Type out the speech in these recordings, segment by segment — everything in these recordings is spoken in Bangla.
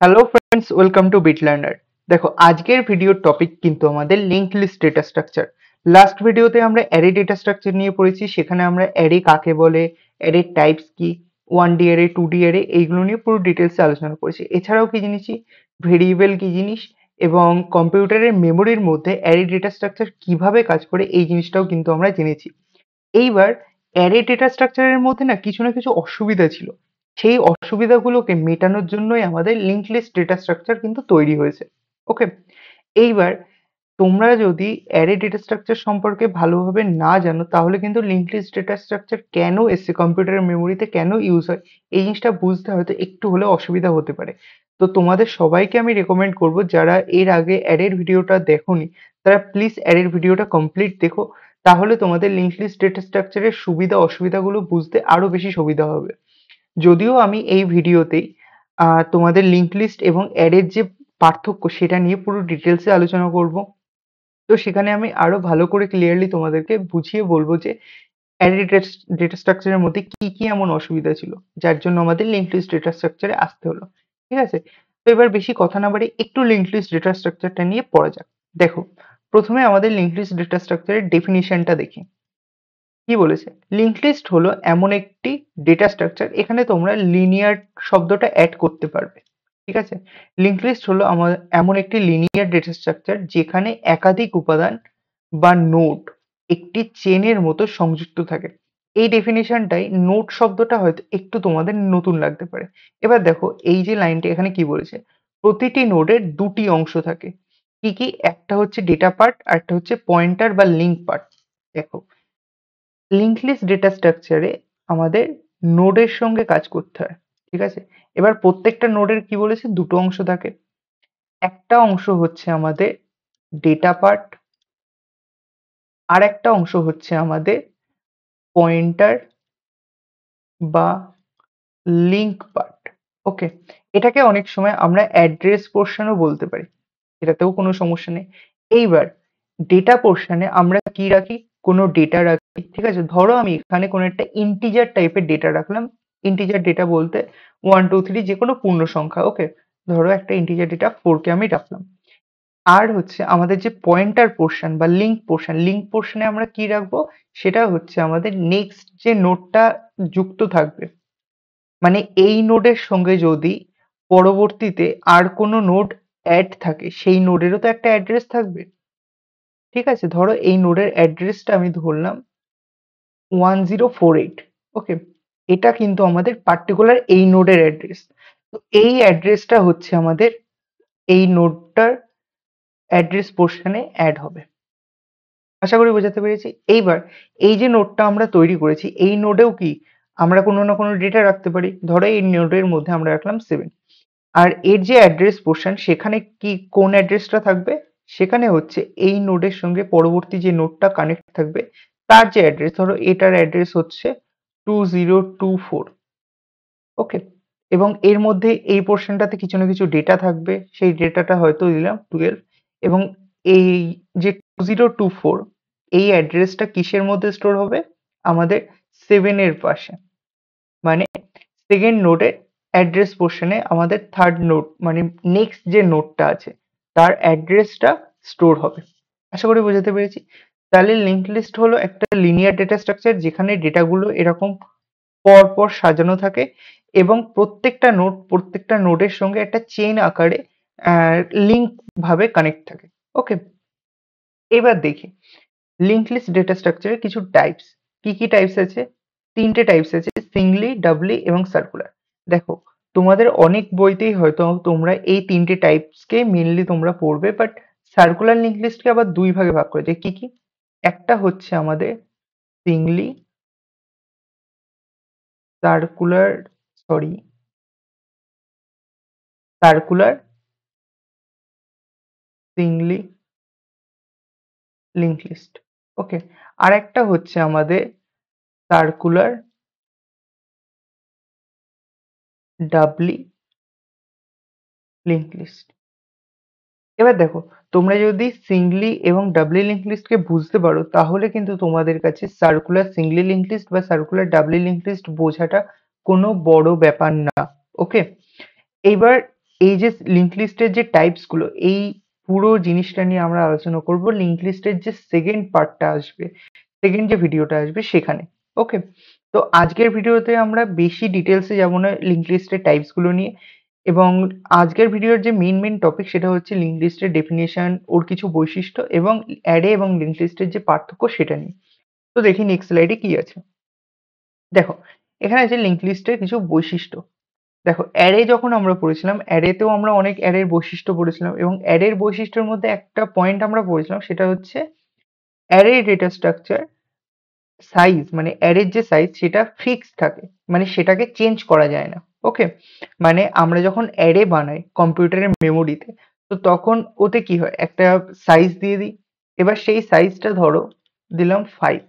Hello friends, welcome to Bit Learner. দেখো, আজকের ভিডিওর টপিক কিন্তু আমাদের link list data structure. Last ভিডিওতে আমরা অ্যারে ডেটা স্ট্রাকচার নিয়ে পড়েছি। সেখানে আমরা অ্যারে কাকে বলে, অ্যারের টাইপস কি, 1D অ্যারে, 2D অ্যারে, এইগুলো নিয়ে পুরো ডিটেলসে আলোচনা করেছি। এছাড়াও কি জিনিস, ভেরিয়েবল কি জিনিস এবং কম্পিউটারের মেমোরির মধ্যে অ্যারে ডেটা স্ট্রাকচার কিভাবে কাজ করে এই জিনিসটাও কিন্তু আমরা জেনেছি। এইবার অ্যারে ডেটা স্ট্রাকচারের মধ্যে কিছু না কিছু অসুবিধা ছিল। সেই অসুবিধাগুলোকে মেটানোর জন্যই আমাদের লিঙ্ক লিস্ট ডেটা স্ট্রাকচার কিন্তু তৈরি হয়েছে। ওকে, এইবার তোমরা যদি অ্যারে ডেটা স্ট্রাকচার সম্পর্কে ভালোভাবে না জানো, তাহলে কিন্তু লিঙ্ক লিস্ট ডেটা স্ট্রাকচার কেন এসছে, কম্পিউটারের মেমোরিতে কেন ইউজ হয়, এই জিনিসটা বুঝতে হয়তো একটু হলেও অসুবিধা হতে পারে। তো তোমাদের সবাইকে আমি রেকমেন্ড করব, যারা এর আগে অ্যারের ভিডিওটা দেখোনি, তারা প্লিজ অ্যারের ভিডিওটা কমপ্লিট দেখো। তাহলে তোমাদের লিঙ্ক লিস্ট ডেটা স্ট্রাকচারের সুবিধা অসুবিধাগুলো বুঝতে আরো বেশি সুবিধা হবে। যদিও আমি এই ভিডিওতেই তোমাদের লিঙ্ক লিস্ট এবং অ্যারের যে পার্থক্য সেটা নিয়ে পুরো ডিটেলসে আলোচনা করব। তো সেখানে আমি আরো ভালো করে ক্লিয়ারলি তোমাদেরকে বুঝিয়ে বলবো যে অ্যারে ডেটা স্ট্রাকচারের মধ্যে কি কি এমন অসুবিধা ছিল যার জন্য আমাদের লিঙ্ক লিস্ট ডেটা স্ট্রাকচারে আসতে হলো। ঠিক আছে, তো এবার বেশি কথা না বাড়িয়ে একটু লিঙ্ক লিস্ট ডেটা স্ট্রাকচারটা নিয়ে পড়া যাক। দেখো, প্রথমে আমাদের লিঙ্ক লিস্ট ডেটা স্ট্রাকচারের ডেফিনিশনটা দেখি। কি বলেছে? লিঙ্ক লিস্ট হলো এমন একটি ডেটা স্ট্রাকচার, এখানে তোমরা লিনিয়ার শব্দটা অ্যাড করতে পারবে। ঠিক আছে, লিঙ্ক লিস্ট হলো এমন একটি লিনিয়ার ডেটা স্ট্রাকচার যেখানে একাধিক উপাদান বা নোড একটি চেনের মতো সংযুক্ত থাকে। এই ডেফিনিশনটাই, নোড শব্দটা হয়তো একটু তোমাদের নতুন লাগতে পারে। এবার দেখো, এই যে লাইনটা এখানে কি বলেছে, প্রতিটি নোডের দুটি অংশ থাকে। কি কি? একটা হচ্ছে ডেটা পার্ট আর একটা হচ্ছে পয়েন্টার বা লিঙ্ক পার্ট। দেখো, লিঙ্ক লিস্ট ডেটা স্ট্রাকচারে আমাদের নোডের সঙ্গে কাজ করতে হয়। ঠিক আছে, এবার প্রত্যেকটা নোডের কি বলেছে, দুটো অংশ থাকে। একটা অংশ হচ্ছে আমাদের ডেটা পার্ট, আর একটা অংশ হচ্ছে আমাদের পয়েন্টার বা লিঙ্ক পার্ট। ওকে, এটাকে অনেক সময় আমরা অ্যাড্রেস পোর্শনও বলতে পারি, এটাতেও কোনো সমস্যা নেই। এইবার ডেটা পোর্শনে আমরা কি রাখি, কোনো ডেটা রাখি। ঠিক আছে, ধরো আমি এখানে কোনো একটা ইন্টিজার টাইপের ডেটা রাখলাম। ইন্টিজার ডেটা বলতে 1 2 3 যে কোনো পূর্ণ সংখ্যা। ওকে, ধরো একটা ইন্টিজার ডেটা 4 কে আমি রাখলাম। আর হচ্ছে আমাদের যে পয়েন্টার পোর্শন বা লিঙ্ক পোর্শন, লিঙ্ক পোর্শনে আমরা কি রাখবো, সেটা হচ্ছে আমাদের নেক্সট যে নোডটা যুক্ত থাকবে। মানে এই নোডের সঙ্গে যদি পরবর্তীতে আর কোনো নোড অ্যাড থাকে, সেই নোডেরও তো একটা অ্যাড্রেস থাকবে। ঠিক আছে, ধরো এই নোডের অ্যাড্রেসটা আমি ধরলাম 1048। ওকে, এটা কিন্তু আমাদের পার্টিকুলার এই নোডের অ্যাড্রেস। তো এই অ্যাড্রেসটা হচ্ছে আমাদের এই নোডটার অ্যাড্রেস পোর্শনে অ্যাড হবে। আশা করি বোঝাতে পেরেছি। এইবার এই যে নোডটা আমরা তৈরি করেছি, এই নোডেও কি আমরা কোনো না কোনো ডেটা রাখতে পারি। ধরো এই নোডের মধ্যে আমরা রাখলাম 7, আর এর যে অ্যাড্রেস পোর্শন, সেখানে কি কোন অ্যাড্রেসটা থাকবে, সেখানে হচ্ছে এই নোডের সঙ্গে পরবর্তী যে নোডটা কানেক্ট থাকবে তার যে অ্যাড্রেস, ধরো এটার অ্যাড্রেস হচ্ছে 2024। ওকে, এবং এর মধ্যে এই পোর্শনটাতে কিছু না কিছু ডেটা থাকবে, সেই ডেটাটা হয়তো দিলাম 12। এবং এই যে 2024, এই অ্যাড্রেসটা কিসের মধ্যে স্টোর হবে, আমাদের 7 এর পাশে। মানে সেকেন্ড নোডের অ্যাড্রেস পোর্শনে আমাদের থার্ড নোড, মানে নেক্সট যে নোডটা আছে তার অ্যাড্রেসটা স্টোর হবে। আশা করি বোঝাতে পেরেছি। তাহলে লিঙ্ক লিস্ট হলো একটা লিনিয়ার ডেটা স্ট্রাকচার যেখানে ডেটাগুলো এরকম পর পর সাজানো থাকে এবং প্রত্যেকটা নোডের সঙ্গে একটা চেইন আকারে লিঙ্ক ভাবে কানেক্ট থাকে। ওকে, এবার দেখি লিঙ্ক লিস্ট ডেটা স্ট্রাকচারের কিছু টাইপস। কি কি টাইপস আছে? তিনটে টাইপস আছে, সিঙ্গলি, ডাবলি এবং সার্কুলার। দেখো, তোমাদের অনেক বইতেই হয়তো তোমরা এই তিনটে টাইপসকে মেনলি তোমরা পড়বে, বাট সার্কুলার লিঙ্ক লিস্টকে আবার দুই ভাগে ভাগ করেছে। কি কি? একটা হচ্ছে আমাদের Singoli circular sorry circular Singoli link list. ওকে, আর একটা হচ্ছে আমাদের সার্কুলার ডাবলি লিঙ্ক লিস্ট। এবার দেখো, তোমরা যদি সিঙ্গলি এবং ডাবলি লিঙ্ক লিস্টকে বুঝতে পারো, তাহলে কিন্তু তোমাদের কাছে সার্কুলার সিঙ্গলি লিঙ্ক লিস্ট বা সার্কুলার ডাবলি লিঙ্ক লিস্ট বোঝাটা কোনো বড় ব্যাপার না। ওকে, এইবার এই যে লিঙ্ক লিস্টের যে টাইপস গুলো, এই পুরো জিনিসটা নিয়ে আমরা আলোচনা করব লিঙ্ক লিস্টের যে সেকেন্ড পার্টটা আসবে, সেকেন্ড যে ভিডিওটা আসবে সেখানে। ওকে, তো আজকের ভিডিওতে আমরা বেশি ডিটেলসে যাব না লিঙ্ক লিস্টের টাইপস গুলো নিয়ে, এবং আজকের ভিডিওর যে মেইন টপিক সেটা হচ্ছে লিঙ্ক লিস্টের ডেফিনেশন, ওর কিছু বৈশিষ্ট্য এবং অ্যারে এবং লিঙ্ক লিস্টের যে পার্থক্য সেটা নিয়ে। তো দেখি নেক্সট স্লাইডে কি আছে। দেখো, এখানে আছে লিঙ্ক লিস্টের কিছু বৈশিষ্ট্য। দেখো, অ্যারে যখন আমরা পড়েছিলাম, অ্যারেতেও আমরা অনেক অ্যারের বৈশিষ্ট্য পড়েছিলাম, এবং অ্যারের বৈশিষ্ট্যের মধ্যে একটা পয়েন্ট আমরা পড়েছিলাম, সেটা হচ্ছে অ্যারে ডেটা স্ট্রাকচার সাইজ, মানে অ্যারের যে সাইজ সেটা ফিক্স থাকে, মানে সেটাকে চেঞ্জ করা যায় না। ওকে, মানে আমরা যখন অ্যারে বানাই কম্পিউটারের মেমোরিতে, তো তখন ওতে কি হয়, একটা সাইজ দিয়ে দিই। এবার সেই সাইজটা ধরো দিলাম 5।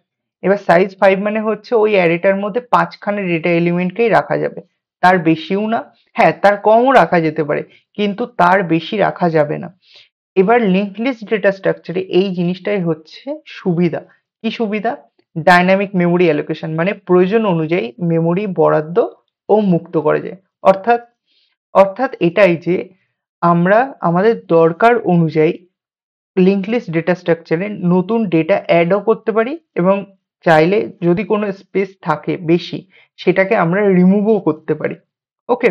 এবার সাইজ 5 মানে হচ্ছে ওই অ্যারেটার মধ্যে 5খানা ডেটা এলিমেন্টকেই রাখা যাবে, তার বেশিও না। হ্যাঁ, তার কমও রাখা যেতে পারে, কিন্তু তার বেশি রাখা যাবে না। এবার লিঙ্ক লিস্ট ডেটা স্ট্রাকচারে এই জিনিসটাই হচ্ছে সুবিধা। কি সুবিধা? ডাইনামিক মেমোরি অ্যালোকেশন, মানে প্রয়োজন অনুযায়ী মেমোরি বরাদ্দ ও মুক্ত করা যায়। অর্থাৎ অর্থাৎ এটাই যে আমরা আমাদের দরকার অনুযায়ী লিঙ্ক লিস্ট ডেটা স্ট্রাকচারে নতুন ডেটা অ্যাডও করতে পারি, এবং চাইলে যদি কোনো স্পেস থাকে বেশি, সেটাকে আমরা রিমুভও করতে পারি। ওকে,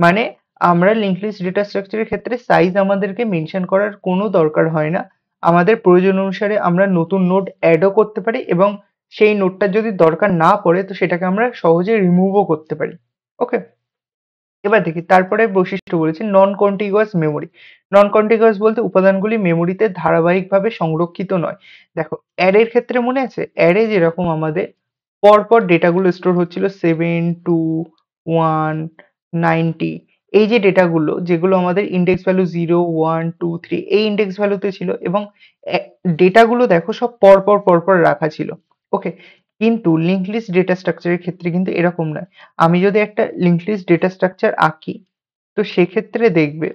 মানে আমরা লিঙ্ক লিস্ট ডেটা স্ট্রাকচারের ক্ষেত্রে সাইজ আমাদেরকে মেনশন করার কোনো দরকার হয় না। আমাদের প্রয়োজন অনুসারে আমরা নতুন নোড অ্যাডও করতে পারি, এবং সেই নোডটা যদি দরকার না পড়ে তো সেটাকে আমরা সহজে রিমুভও করতে পারি। ওকে, এবার দেখি তারপরে বৈশিষ্ট্য বলেছে নন কন্টিগুয়াস মেমোরি। নন কন্টিগুয়াস বলতে উপাদানগুলি মেমোরিতে ধারাবাহিকভাবে সংরক্ষিত নয়। দেখো, অ্যারের ক্ষেত্রে মনে আছে, অ্যারে যেরকম আমাদের পরপর ডেটাগুলো স্টোর হচ্ছিল 7, 2, 1, 90, এই যে ডেটাগুলো যেগুলো আমাদের ইন্ডেক্স ভ্যালু 0, 1, 2, 3 এই ইন্ডেক্স ভ্যালুতে ছিল, এবং ডেটাগুলো দেখো সব পরপর রাখা ছিল। ওকে, কিন্তু লিঙ্ক লিস্ট ডেটা স্ট্রাকচারের ক্ষেত্রে কিন্তু এরকম নয়। আমি যদি একটা লিঙ্ক লিস্ট ডেটা স্ট্রাকচার আঁকি, তো সেক্ষেত্রে দেখবে,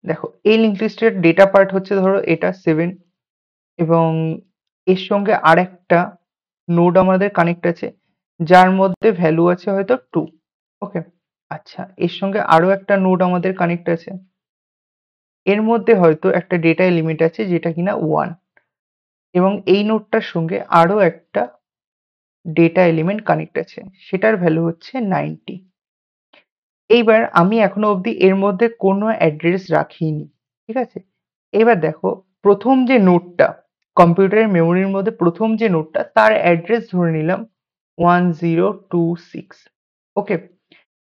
দেখো এই লিঙ্ক লিস্টের ডেটা পার্ট হচ্ছে ধরো এটা 7, এবং এর সঙ্গে আরেকটা নোড আমাদের কানেক্ট আছে যার মধ্যে ভ্যালু আছে হয়তো 2। ওকে, আচ্ছা, এর সঙ্গে আরো একটা নোড আমাদের কানেক্ট আছে, এর মধ্যে হয়তো একটা ডেটা এলিমেন্ট আছে যেটা কিনা 1, এবং এই নোডটার সঙ্গে আরো একটা ডেটা এলিমেন্ট কানেক্ট আছে, সেটার ভ্যালু হচ্ছে 90। এইবার আমি এখনো অবধি এর মধ্যে কোনো অ্যাড্রেস রাখিনি, ঠিক আছে? এবার দেখো, প্রথম যে নোডটা কম্পিউটারের মেমোরির মধ্যে প্রথম যে নোডটা তার অ্যাড্রেস ধরে নিলাম 1026। ওকে,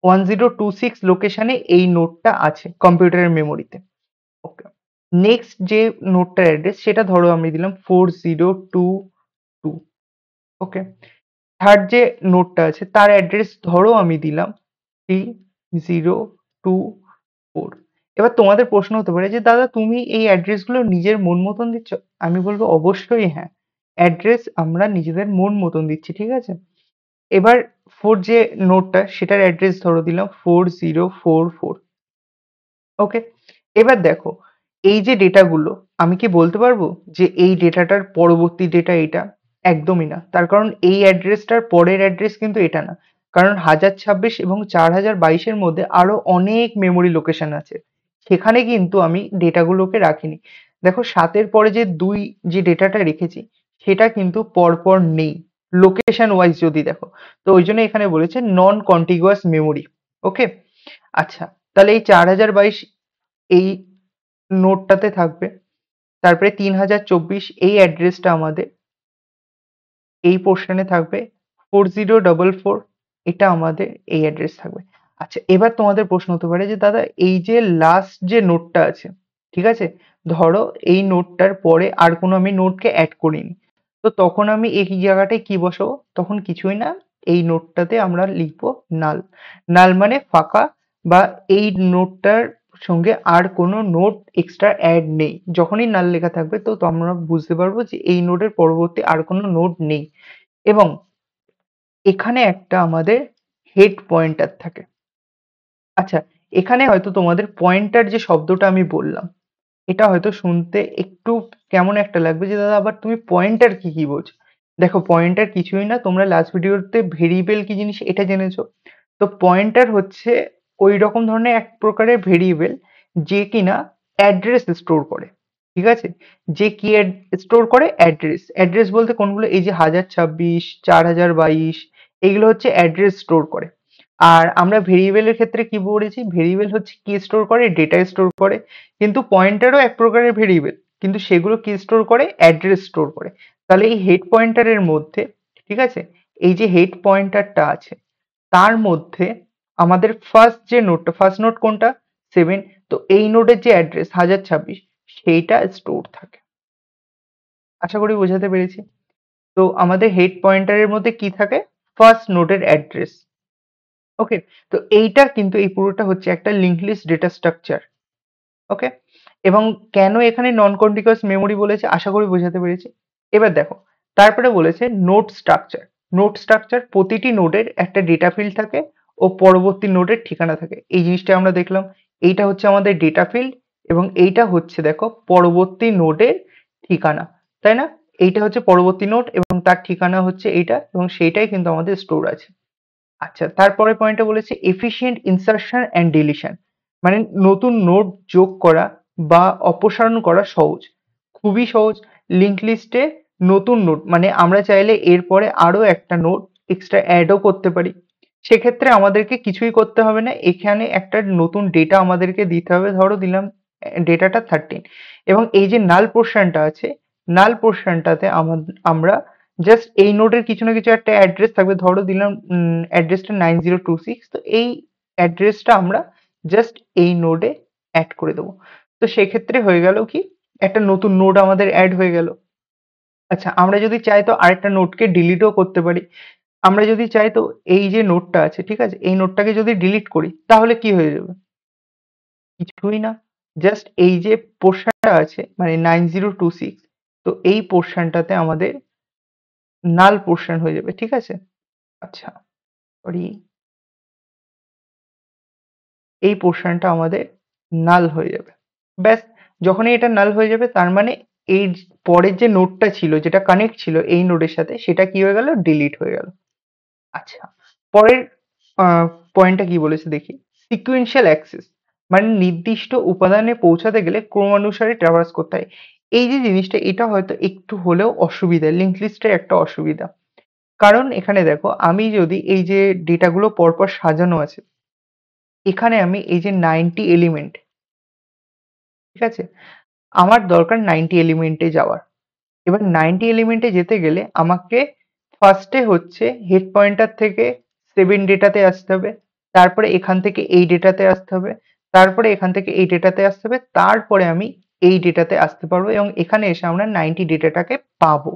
1026 লোকেশনে এই নোডটা আছে কম্পিউটারের মেমোরিতে। ওকে, নেক্সট যে নোডটার অ্যাড্রেস সেটা ধরো আমি দিলাম 4022। ওকে, থার্ড যে নোডটা আছে তার অ্যাড্রেস ধরো আমি দিলাম 3024। এবার তোমাদের প্রশ্ন হতে পারে যে দাদা তুমি এই অ্যাড্রেস গুলো নিজের মন মতন দিচ্ছ? আমি বলবো অবশ্যই হ্যাঁ, অ্যাড্রেস আমরা নিজেদের মন মতন দিচ্ছি, ঠিক আছে? এবার ফোর্থ যে নোডটা সেটার অ্যাড্রেস ধরো দিলাম 4044। ওকে, এবার দেখো, এই যে ডেটাগুলো আমি কি বলতে পারবো যে এই ডেটাটার পরবর্তী ডেটা এটা? একদমই না। তার কারণ এই অ্যাড্রেসটার পরের অ্যাড্রেস কিন্তু এটা না। কারণ 1026 এবং 4022 এর মধ্যে আরো অনেক মেমোরি লোকেশন আছে। সেখানে কিন্তু আমি ডেটাগুলোকে রাখিনি। দেখো, 7 এর পরে যে 2 যে ডেটাটা রেখেছি সেটা কিন্তু পরপর নেই। লোকেশন ওয়াইজ যদি দেখো। তো ওই জন্য এখানে বলেছে নন কন্টিগুয়াস মেমোরি। ওকে, আচ্ছা, তাহলে এই 4022 এই নোডটাতে থাকবে। তারপরে 3024 এই অ্যাড্রেসটা আমাদের এই পোর্শনে থাকবে। 4044 এটা আমাদের এই অ্যাড্রেস থাকবে। আচ্ছা, এবার তোমাদের প্রশ্ন হতে পারে যে দাদা এই যে লাস্ট যে নোডটা আছে, ঠিক আছে? ধরো এই নোডটার পরে আর কোনো আমি নোডকে অ্যাড করিনি। তো তখন আমি এই জায়গাটায় কি বসাবো? তখন কিছুই না, এই নোডটাতে আমরা লিখবো নাল। নাল মানে ফাঁকা, বা এই নোডটার সঙ্গে আর কোনো নোড এক্সট্রা অ্যাড নেই। যখনই নাল লেখা থাকবে তো আমরা বুঝতে পারবো যে এই নোডের পরবর্তী আর কোনো নোড নেই, এবং এখানে একটা আমাদের হেড পয়েন্টার থাকে। আচ্ছা, এখানে হয়তো তোমাদের পয়েন্টার যে শব্দটা আমি বললাম, এটা হয়তো শুনতে একটু কেমন একটা লাগবে যে দাদা আবার তুমি পয়েন্টার কি বলছো? দেখো, পয়েন্টার কিছুই না, তোমরা লাস্ট ভিডিওতে ভেরিয়েবল কি জিনিস এটা জেনেছো। তো পয়েন্টার হচ্ছে ওই রকম ধরনের এক প্রকারের ভেরিয়েবল যে কিনা অ্যাড্রেস স্টোর করে, ঠিক আছে? যে কি স্টোর করে? অ্যাড্রেস। অ্যাড্রেস বলতে কোনগুলো? এই যে 1026, 4022 এগুলো হচ্ছে অ্যাড্রেস স্টোর করে। আর আমরা ভেরিয়েবলের ক্ষেত্রে কি পড়েছি? ভেরিয়েবল হচ্ছে কি স্টোর করে? ডেটা স্টোর করে। কিন্তু পয়েন্টারও এক প্রকারের ভেরিয়েবল, কিন্তু সেগুলো কি স্টোর করে? অ্যাড্রেস স্টোর করে। তাহলে এই হেড পয়েন্টারের মধ্যে, ঠিক আছে, এই যে হেড পয়েন্টারটা আছে তার মধ্যে আমাদের ফার্স্ট যে নোডটা, ফার্স্ট নোড কোনটা? 7। তো এই নোডের যে অ্যাড্রেস 1026 সেইটা স্টোর থাকে। আশা করি বোঝাতে পেরেছি। তো আমাদের হেড পয়েন্টারের মধ্যে কি থাকে? ফার্স্ট নোডের অ্যাড্রেস। ওকে, তো এইটা কিন্তু এই পুরোটা হচ্ছে একটা লিঙ্ক লিস্ট ডেটা স্ট্রাকচার। ওকে, এবং কেন এখানে নন কন্টিগুয়াস মেমোরি বলেছে আশা করি বোঝাতে পেরেছি। এবার দেখো, তারপরে বলেছে নোড স্ট্রাকচার। নোড স্ট্রাকচার, প্রতিটি নোডের একটা ডেটা ফিল্ড থাকে ও পরবর্তী নোডের ঠিকানা থাকে। এই জিনিসটা আমরা দেখলাম। এইটা হচ্ছে আমাদের ডেটা ফিল্ড এবং এইটা হচ্ছে দেখো পরবর্তী নোডের ঠিকানা, তাই না? এইটা হচ্ছে পরবর্তী নোড এবং তার ঠিকানা হচ্ছে এইটা, এবং সেইটাই কিন্তু আমাদের স্টোর আছে। আচ্ছা, তারপরের পয়েন্টে বলেছে এফিশিয়েন্ট ইনসারশন অ্যান্ড ডিলিশন, মানে নতুন নোড যোগ করা বা অপসারণ করা সহজ, খুবই সহজ। লিঙ্ক লিস্টে নতুন নোড মানে আমরা চাইলে এরপরে আরো একটা নোড এক্সট্রা অ্যাডও করতে পারি। সেক্ষেত্রে আমাদেরকে কিছুই করতে হবে না, এখানে একটা নতুন ডেটা আমাদেরকে দিতে হবে। ধরো দিলাম ডেটাটা 13, এবং এই যে নাল পোর্শনটা আছে, নাল পোর্শনটাতে আমরা জাস্ট এই নোডের কিছু না কিছু একটা অ্যাড্রেস থাকবে। ধরো দিলাম অ্যাড্রেসটা 9026, তো এই অ্যাড্রেসটা আমরা জাস্ট এই নোডে অ্যাড করে দেবো। তো সেক্ষেত্রে হয়ে গেল কি, একটা নতুন নোড আমাদের অ্যাড হয়ে গেল। আচ্ছা, আমরা যদি চাই তো আরেকটা নোডকে ডিলিটও করতে পারি। আমরা যদি চাই তো এই যে নোডটা আছে, ঠিক আছে, এই নোডটাকে যদি ডিলিট করি তাহলে কি হয়ে যাবে? কিছুই না, জাস্ট এই যে পোর্শনটা আছে মানে 9026, তো এই পোর্শনটাতে আমাদের নাল পোর্শন হয়ে যাবে, ঠিক আছে? আচ্ছা, সরি, এই পোর্শনটা আমাদের নাল হয়ে যাবে। ব্যাস, যখনই এটা নাল হয়ে যাবে তার মানে এই পরের যে নোডটা ছিল যেটা কানেক্ট ছিল এই নোডের সাথে সেটা কি হয়ে গেল? ডিলিট হয়ে গেল। আচ্ছা, পরের পয়েন্টটা কি বলেছে দেখি। সিকুয়েন্সিয়াল অ্যাক্সেস, মানে নির্দিষ্ট উপাদানে পৌঁছাতে গেলে ক্রমানুসারে ট্রাভার্স করতে হয়। এই যে জিনিসটা, এটা হয়তো একটু হলেও অসুবিধা, লিঙ্ক লিস্টের একটা অসুবিধা। কারণ এখানে দেখো, আমি যদি এই যে ডেটাগুলো পরপর সাজানো আছে, এখানে আমি এই যে 90 এলিমেন্ট, ঠিক আছে, আমার দরকার 90 এলিমেন্টে যাওয়ার। এবার 90 এলিমেন্টে যেতে গেলে আমাকে ফার্স্টে হচ্ছে হেড পয়েন্টার থেকে 7 ডেটাতে আসতে হবে, তারপরে এখান থেকে এই ডেটাতে আসতে হবে, তারপরে এখান থেকে এই ডেটাতে আসতে হবে, তারপরে আমি এই ডেটাতে আসতে পারবো এবং এখানে এসে আমরা 90 ডেটাটাকে পাবো।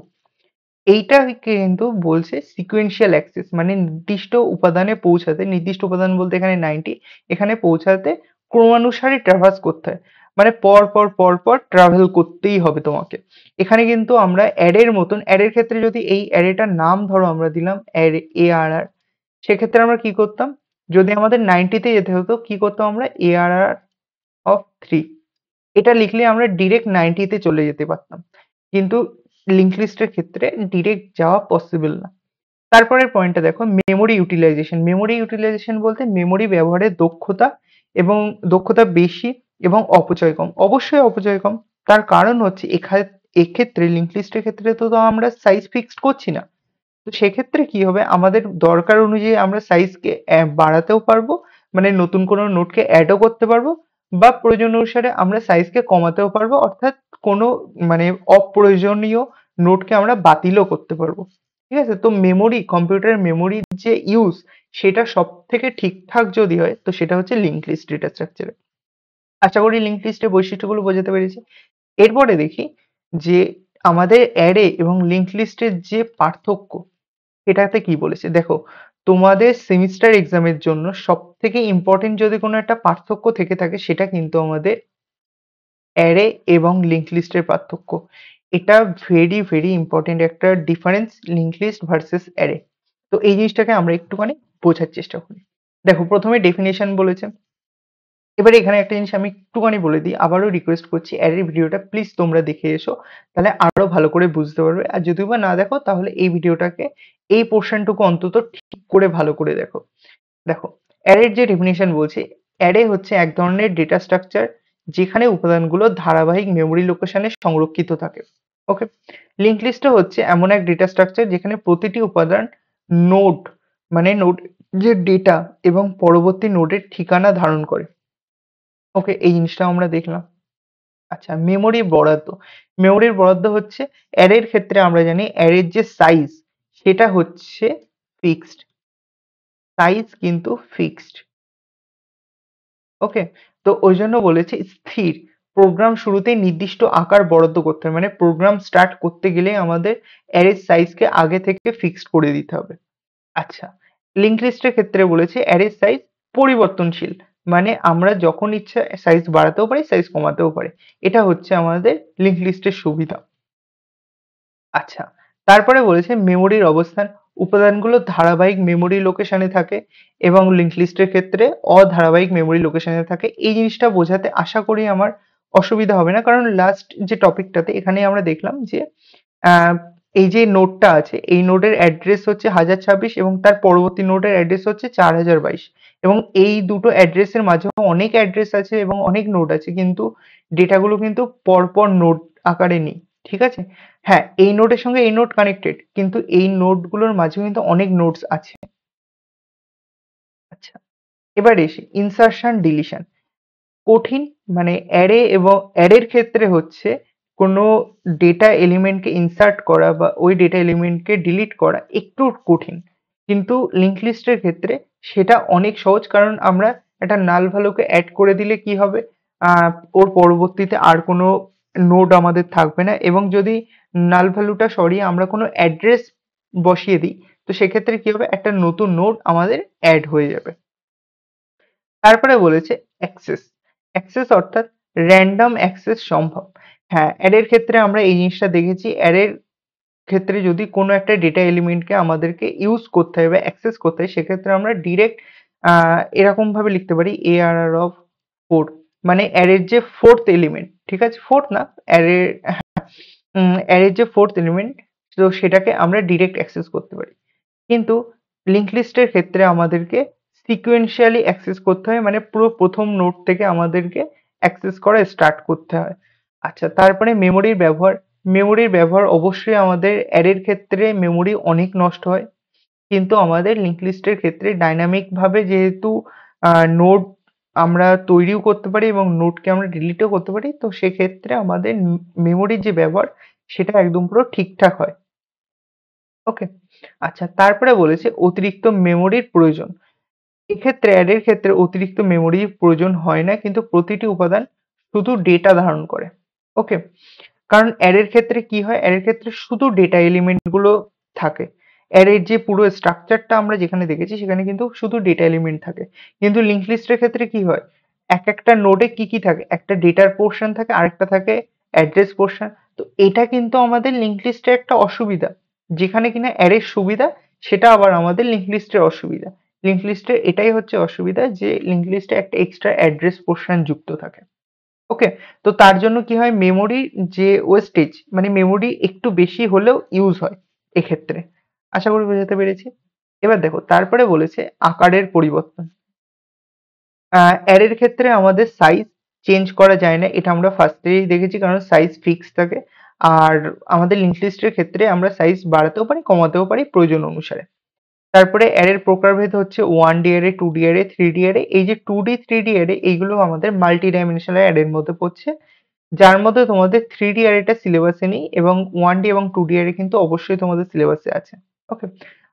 এইটা কিন্তু বলছে সিকোয়েন্সিয়াল অ্যাক্সেস, মানে নির্দিষ্ট উপাদানে পৌঁছাতে, নির্দিষ্ট উপাদান বলতে এখানে 90, এখানে পৌঁছাতে ক্রমানুসারে ট্রাভার্স করতে হয়, মানে পর পর পর পর ট্রাভেল করতেই হবে তোমাকে। এখানে কিন্তু আমরা অ্যারের মতন, অ্যারের ক্ষেত্রে যদি এই অ্যারেটার নাম ধরো আমরা দিলাম অ্যারে ARR, সেক্ষেত্রে আমরা কি করতাম? যদি আমাদের 90 তে যেতে হতো কি করতাম আমরা? ARR অফ 3 এটা লিখলে আমরা ডিরেক্ট 90 তে চলে যেতে পারতাম। কিন্তু লিঙ্ক লিস্টের ক্ষেত্রে ডিরেক্ট যাওয়া পসিবল না। তারপরের পয়েন্টটা দেখো, মেমোরি ইউটিলাইজেশন। মেমোরি ইউটিলাইজেশন বলতে মেমোরি ব্যবহারের দক্ষতা, এবং দক্ষতা বেশি এবং অপচয় কম। অবশ্যই অপচয় কম। তার কারণ হচ্ছে এক্ষেত্রে লিঙ্ক লিস্টের ক্ষেত্রে তো আমরা সাইজ ফিক্সড করছি না। তো সেক্ষেত্রে কি হবে, আমাদের দরকার অনুযায়ী আমরা সাইজকে বাড়াতেও পারবো, মানে নতুন কোনো নোটকে অ্যাডও করতে পারবো, বা প্রয়োজন অনুসারে আমরা সাইজকে কমাতেও পারবো, অর্থাৎ কোনো মানে অপ্রয়োজনীয় নোটকে আমরা বাতিলও করতে পারবো। ঠিক আছে, তো মেমোরি, কম্পিউটারের মেমোরির যে ইউজ সেটা সব থেকে ঠিকঠাক যদি হয় তো সেটা হচ্ছে লিঙ্ক লিস্ট ডেটা স্ট্রাকচারে। আশা করি লিঙ্ক লিস্টের বৈশিষ্ট্যগুলো বোঝাতে পেরেছি। এরপরে দেখি যে আমাদের অ্যারে এবং লিঙ্ক লিস্টের যে পার্থক্য, এটাতে কি বলেছে দেখো। তোমাদের সেমিস্টার এক্সামের জন্য সব থেকে ইম্পর্টেন্ট যদি কোনো একটা পার্থক্য থেকে থাকে সেটা কিন্তু আমাদের অ্যারে এবং লিঙ্ক লিস্টের পার্থক্য। এটা ভেরি ভেরি ইম্পর্টেন্ট একটা difference, link list versus array. তো এই জিনিসটাকে আমরা একটুখানি বোঝার চেষ্টা করি। দেখো, প্রথমে ডেফিনেশন বলেছে। এবার এখানে একটা জিনিস আমি একটুখানি বলে দিই, আবারও রিকোয়েস্ট করছি অ্যারের ভিডিওটা প্লিজ তোমরা দেখে এসো, তাহলে আরো ভালো করে বুঝতে পারবে। আর যদি বা না দেখো তাহলে এই ভিডিওটাকে এই পোর্শনটুকু অন্তত ঠিক করে ভালো করে দেখো। দেখো, অ্যারের যে ডেফিনিশন বলছি, অ্যারে হচ্ছে এক ধরনের ডেটা স্ট্রাকচার যেখানে উপাদানগুলো ধারাবাহিক মেমোরি লোকেশনে সংরক্ষিত থাকে। ওকে, লিঙ্ক লিস্টও হচ্ছে এমন এক ডেটা স্ট্রাকচার যেখানে প্রতিটি উপাদান নোড মানে নোড যে ডেটা এবং পরবর্তী নোডের ঠিকানা ধারণ করে। ওকে, এই জিনিসটা আমরা দেখলাম। আচ্ছা, মেমোরি বরাদ্দ। মেমোরির বরাদ্দ হচ্ছে অ্যারের ক্ষেত্রে আমরা জানি অ্যারের যে সাইজ সেটা হচ্ছে ফিক্সড। সাইজ কিন্তু ফিক্সড। ওকে, তো ওই জন্য বলেছে স্থির। প্রোগ্রাম শুরুতেই নির্দিষ্ট আকার বরাদ্দ করতে হবে, মানে প্রোগ্রাম স্টার্ট করতে গেলে আমাদের অ্যারের সাইজকে আগে থেকে ফিক্সড করে দিতে হবে। আচ্ছা, লিঙ্ক লিস্টের ক্ষেত্রে বলেছে অ্যারের সাইজ পরিবর্তনশীল, মানে আমরা যখন ইচ্ছা সাইজ বাড়াতেও পারি, সাইজ কমাতেও পারি। এটা হচ্ছে আমাদের লিঙ্ক লিস্টের সুবিধা। আচ্ছা, তারপরে বলেছে মেমোরির অবস্থান। উপাদানগুলো ধারাবাহিক মেমোরি লোকেশনে থাকে এবং লিঙ্ক লিস্টের ক্ষেত্রে অধারাবাহিক মেমোরি লোকেশনে থাকে। এই জিনিসটা বোঝাতে আশা করি আমার অসুবিধা হবে না, কারণ লাস্ট যে টপিকটাতে এখানে আমরা দেখলাম যে আহ, এই যে নোডটা আছে এই নোডের অ্যাড্রেস হচ্ছে 1026 এবং তার পরবর্তী নোডের অ্যাড্রেস হচ্ছে 4022 এবং এই দুটো অ্যাড্রেসের মাঝেও অনেক অ্যাড্রেস আছে এবং অনেক নোড আছে, কিন্তু ডেটাগুলো কিন্তু পরপর নোড আকারে নেই। ঠিক আছে, হ্যাঁ এই নোডের সঙ্গে এই নোড কানেক্টেড, কিন্তু এই নোডগুলোর মাঝেও কিন্তু অনেক নোডস আছে। আচ্ছা, এবার এসে ইনসারশন ডিলিশন। কঠিন, মানে অ্যারে এবং অ্যারের ক্ষেত্রে হচ্ছে কোনো ডেটা এলিমেন্টকে ইনসার্ট করা বা ওই ডেটা এলিমেন্টকে ডিলিট করা একটু কঠিন, কিন্তু লিঙ্ক লিস্টের ক্ষেত্রে সেটা অনেক সহজ, কারণ আমরা একটা নাল ভ্যালুকে অ্যাড করে দিলে কি হবে, ওর পরবর্তীতে আর কোনো নোড আমাদের থাকবে না, এবং যদি নাল ভ্যালুটা সরিয়ে আমরা কোনো অ্যাড্রেস বসিয়ে দিই তো সেক্ষেত্রে কি হবে, একটা নতুন নোড আমাদের অ্যাড হয়ে যাবে। তারপরে বলেছে অ্যাক্সেস। অ্যাক্সেস অর্থাৎ র‍্যান্ডম অ্যাক্সেস সম্ভব। হ্যাঁ, অ্যারের ক্ষেত্রে আমরা এই জিনিসটা দেখেছি। অ্যারের ক্ষেত্রে যদি কোনো একটা ডেটা এলিমেন্টকে আমাদেরকে ইউজ করতে হয় বা অ্যাক্সেস করতে হয় সেক্ষেত্রে আমরা ডিরেক্ট এরকম ভাবে লিখতে পারি ARR অফ 4, মানে অ্যারের যে ফোর্থ এলিমেন্ট, ঠিক আছে, ফোর্থ না, অ্যারের অ্যারের যে ফোর্থ এলিমেন্ট তো সেটাকে আমরা ডিরেক্ট অ্যাক্সেস করতে পারি। কিন্তু লিঙ্ক লিস্টের ক্ষেত্রে আমাদেরকে সিকোয়েন্সিয়ালি অ্যাক্সেস করতে হয়, মানে পুরো প্রথম নোড থেকে আমাদেরকে অ্যাক্সেস করা স্টার্ট করতে হয়। আচ্ছা, তারপরে মেমোরির ব্যবহার। মেমোরির ব্যবহার অবশ্যই আমাদের অ্যারের ক্ষেত্রে মেমোরি অনেক নষ্ট হয়, কিন্তু আমাদের লিঙ্ক লিস্টের ক্ষেত্রে ডাইনামিক ভাবে যেহেতু নোড আমরা তৈরিও করতে পারি এবং নোডকে আমরা ডিলিটও করতে পারি, তো সেক্ষেত্রে আমাদের মেমোরির যে ব্যবহার সেটা একদম পুরো ঠিকঠাক হয়। ওকে, আচ্ছা তারপরে বলেছে অতিরিক্ত মেমোরির প্রয়োজন। এক্ষেত্রে অ্যারের ক্ষেত্রে অতিরিক্ত মেমোরির প্রয়োজন হয় না, কিন্তু প্রতিটি উপাদান শুধু ডেটা ধারণ করে। ওকে, কারণ অ্যারের ক্ষেত্রে কি হয়, অ্যারের ক্ষেত্রে শুধু ডেটা এলিমেন্ট গুলো থাকে। অ্যারের যে পুরো স্ট্রাকচারটা আমরা যেখানে দেখেছি সেখানে কিন্তু শুধু ডেটা এলিমেন্ট থাকে, কিন্তু লিঙ্ক লিস্টের ক্ষেত্রে কি হয়, এক একটা নোডে কি কি থাকে, একটা ডেটার পোর্শন থাকে, আরেকটা থাকে অ্যাড্রেস পোর্শন। তো এটা কিন্তু আমাদের লিঙ্ক লিস্টের একটা অসুবিধা, যেখানে কিনা অ্যারের সুবিধা সেটা আবার আমাদের লিঙ্ক লিস্টের অসুবিধা। লিঙ্ক লিস্টের এটাই হচ্ছে অসুবিধা যে লিঙ্ক লিস্টে একটা এক্সট্রা অ্যাড্রেস পোর্শন যুক্ত থাকে। ওকে, তো তার জন্য কি হয়, মেমোরির যে ওয়েস্টেজ মানে মেমোরি একটু বেশি হলেও ইউজ হয় এক্ষেত্রে। আশা করি বোঝাতে পেরেছি। এবার দেখো তারপরে বলেছে আকারের পরিবর্তন। অ্যারের ক্ষেত্রে আমাদের সাইজ চেঞ্জ করা যায় না, এটা আমরা ফার্স্টেই দেখেছি, কারণ সাইজ ফিক্স থাকে। আর আমাদের লিঙ্ক লিস্টের ক্ষেত্রে আমরা সাইজ বাড়াতেও পারি কমাতেও পারি প্রয়োজন অনুসারে। তারপরে অ্যারের প্রকারভেদ হচ্ছে 1D array, 2D array, 3D array. এই যে 2D 3D অ্যারে এইগুলো আমাদের মাল্টি ডাইমেনশনাল অ্যারের মধ্যে পড়ছে, যার মধ্যে তোমাদের 3D অ্যারেটা সিলেবাসে নেই এবং 1D এবং 2D অ্যারে কিন্তু অবশ্যই তোমাদের সিলেবাসে আছে। ওকে,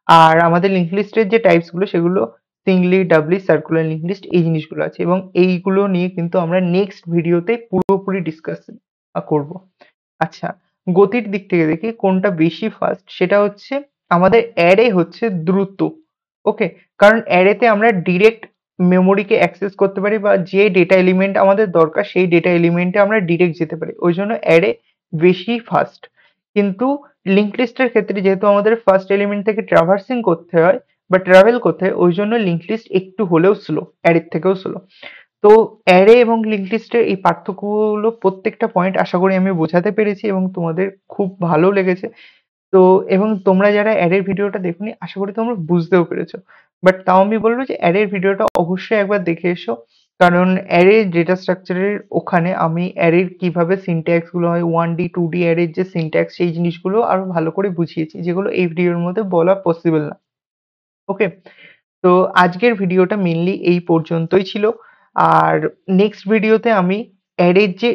আর আমাদের লিঙ্ক লিস্টের যে টাইপস গুলো সেগুলো সিঙ্গলি, ডাবলি, সার্কুলার লিঙ্ক লিস্ট এই জিনিসগুলো আছে, এবং এইগুলো নিয়ে কিন্তু আমরা নেক্সট ভিডিওতে পুরোপুরি ডিসকাস করব। আচ্ছা, গতির দিক থেকে দেখি কোনটা বেশি ফাস্ট, সেটা হচ্ছে আমাদের অ্যারে হচ্ছে দ্রুত। ওকে, কারণ অ্যারেতে আমরা ডিরেক্ট মেমোরিকে অ্যাক্সেস করতে পারি বা যে ডেটা এলিমেন্ট আমাদের দরকার সেই ডেটা এলিমেন্টে আমরা ডিরেক্ট যেতে পারি, ওই জন্য অ্যারে বেশি ফাস্ট। কিন্তু লিঙ্ক লিস্টের ক্ষেত্রে যেহেতু আমাদের ফার্স্ট এলিমেন্ট থেকে ট্রাভার্সিং করতে হয় বা ট্রাভেল করতে হয়, ওই জন্য লিঙ্ক লিস্ট একটু হলেও স্লো, অ্যারের থেকেও স্লো। তো অ্যারে এবং লিঙ্ক লিস্টের এই পার্থক্যগুলো প্রত্যেকটা পয়েন্ট আশা করি আমি বোঝাতে পেরেছি এবং তোমাদের খুব ভালো লেগেছে। তো এবং তোমরা যারা অ্যারের ভিডিওটা দেখোনি আশা করি তোমরা বুঝতেও পেরেছো। বাট তাও আমি বলব যে অ্যারের ভিডিওটা অবশ্যই একবার দেখে এসো। কারণ অ্যারের ডেটা স্ট্রাকচারের ওখানে আমি অ্যারের কিভাবে সিনট্যাক্স গুলো হয় 1D 2D অ্যারের যে সিনট্যাক্স সেই জিনিসগুলো আরো ভালো করে বুঝিয়েছি যেগুলো এই ভিডিওর মধ্যে বলা পসিবল না। ওকে? তো আজকের ভিডিওটা মেইনলি এই পর্যন্তই ছিল। আর নেক্সট ভিডিওতে আমি অ্যারের যে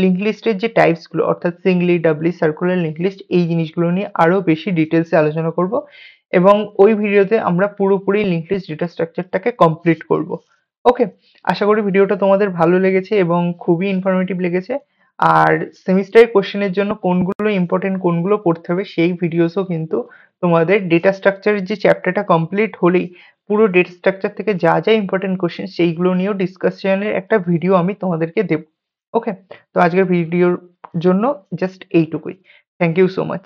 লিঙ্ক লিস্টের যে টাইপস গুলো অর্থাৎ সিঙ্গলি, ডাবলি, সার্কুলার লিঙ্ক লিস্ট এই জিনিসগুলো নিয়ে আরো বেশি ডিটেইলস এ আলোচনা করব এবং ওই ভিডিওতে আমরা পুরোপুরি লিঙ্ক লিস্ট ডেটা স্ট্রাকচারটাকে কমপ্লিট করব। ওকে? আশা করি ভিডিওটা তোমাদের ভালো লেগেছে এবং খুবই ইনফরমেটিভ লেগেছে। আর সেমিস্টারের কোয়েশ্চেনের জন্য কোনগুলো ইম্পোর্টেন্ট কোনগুলো পড়তে হবে সেই ভিডিওসও কিন্তু তোমাদের ডেটা স্ট্রাকচারের যে চ্যাপ্টারটা কমপ্লিট হলেই পুরো ডেটা স্ট্রাকচার থেকে যা যা ইম্পর্টেন্ট কোশ্চেন সেইগুলো নিয়েও ডিসকাশনের একটা ভিডিও আমি তোমাদেরকে দেব। ওকে? তো আজকের ভিডিওর জন্য জাস্ট এইটুকুই। Thank you so much.